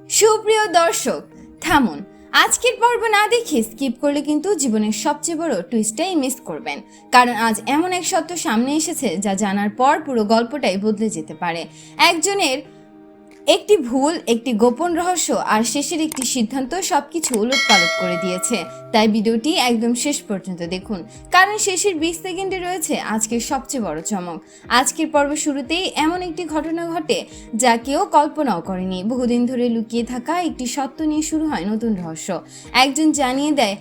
সুপ্রিয় দর্শক, থামুন। আজকের পর্ব না দেখে স্কিপ করলে কিন্তু জীবনের সবচেয়ে বড় টুইস্টটাই মিস করবেন। কারণ আজ এমন এক সত্য সামনে এসেছে যা জানার পর পুরো গল্পটাই বদলে যেতে পারে। একজনের একটি ভুল, একটি গোপন রহস্য আর শেষের একটি সিদ্ধান্ত সবকিছু উলটপালট করে দিয়েছে। তাই ভিডিওটি একদম শেষ পর্যন্ত দেখুন, কারণ শেষের 20 সেকেন্ডে রয়েছে আজকের সবচেয়ে বড় চমক। আজকের পর্ব শুরুতেই এমন একটি ঘটনা ঘটে যা কেউ কল্পনাও করেনি। বহুদিন ধরে লুকিয়ে থাকা একটি সত্য নিয়ে শুরু হয় নতুন রহস্য। একজন জানিয়ে দেয়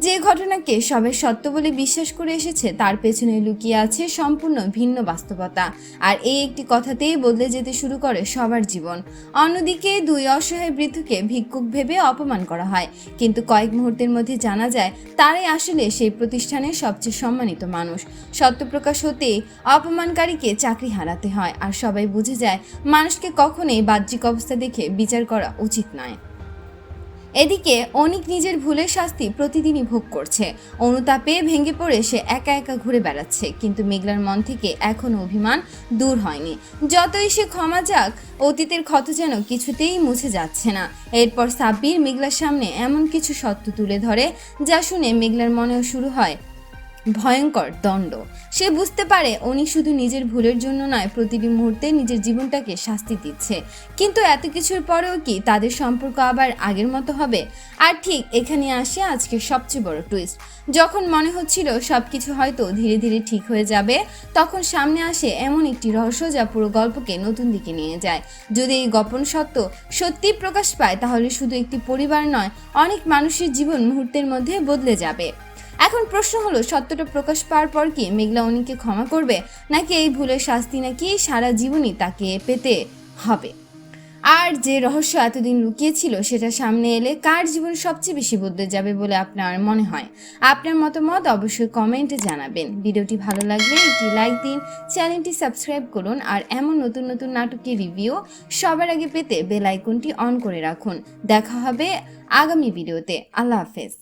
যে ঘটনাকে সবাই সত্য বলে বিশ্বাস করে এসেছে তার পেছনে লুকিয়ে আছে সম্পূর্ণ ভিন্ন বাস্তবতা। আর এই একটি কথাতেই বদলে যেতে শুরু করে সবার জীবন। অন্যদিকে দুই অসহায় বৃদ্ধকে ভিক্ষুক ভেবে অপমান করা হয়, কিন্তু কয়েক মুহূর্তের মধ্যে জানা যায় তারাই আসলে সেই প্রতিষ্ঠানের সবচেয়ে সম্মানিত মানুষ। সত্য প্রকাশ হতেই অপমানকারীকে চাকরি হারাতে হয়, আর সবাই বুঝে যায় মানুষকে কখনোই বাহ্যিক অবস্থা দেখে বিচার করা উচিত নয়। এদিকে অনিক নিজের ভুলের শাস্তি প্রতিদিনই ভোগ করছে। অনুতাপে ভেঙে পড়ে সে একা একা ঘুরে বেড়াচ্ছে, কিন্তু মেঘলার মন থেকে এখনো অভিমান দূর হয়নি। যতই সে ক্ষমা যাক, অতীতের ক্ষত যেন কিছুতেই মুছে যাচ্ছে না। এরপর সাব্বির মেঘলার সামনে এমন কিছু সত্য তুলে ধরে যা শুনে মেঘলার মনেও শুরু হয় ভয়ঙ্কর দণ্ড। সে বুঝতে পারে উনি শুধু নিজের ভুলের জন্য নয়, প্রতিটি মুহূর্তে নিজের জীবনটাকে শাস্তি দিচ্ছে। কিন্তু এত কিছুর পরেও কি তাদের সম্পর্ক আবার আগের মতো হবে? আর ঠিক এখানে আসে আজকের সবচেয়ে বড় টুইস্ট। যখন মনে হচ্ছিল সবকিছু হয়তো ধীরে ধীরে ঠিক হয়ে যাবে, তখন সামনে আসে এমন একটি রহস্য যা পুরো গল্পকে নতুন দিকে নিয়ে যায়। যদি এই গোপন সত্য সত্যি প্রকাশ পায়, তাহলে শুধু একটি পরিবার নয়, অনেক মানুষের জীবন মুহূর্তের মধ্যে বদলে যাবে। এখন প্রশ্ন হলো, সত্যটা প্রকাশ পাওয়ার পর কি মেঘলা অনিককে ক্ষমা করবে, নাকি এই ভুলের শাস্তি নাকি সারা জীবনই তাকে পেতে হবে? আর যে রহস্য এতদিন লুকিয়েছিল সেটা সামনে এলে কার জীবন সবচেয়ে বেশি বদলে যাবে বলে আপনার মনে হয়? আপনার মতামত অবশ্যই কমেন্টে জানাবেন। ভিডিওটি ভালো লাগলে একটি লাইক দিন, চ্যানেলটি সাবস্ক্রাইব করুন, আর এমন নতুন নতুন নাটকের রিভিউ সবার আগে পেতে বেল আইকনটি অন করে রাখুন। দেখা হবে আগামী ভিডিওতে। আল্লাহ হাফেজ।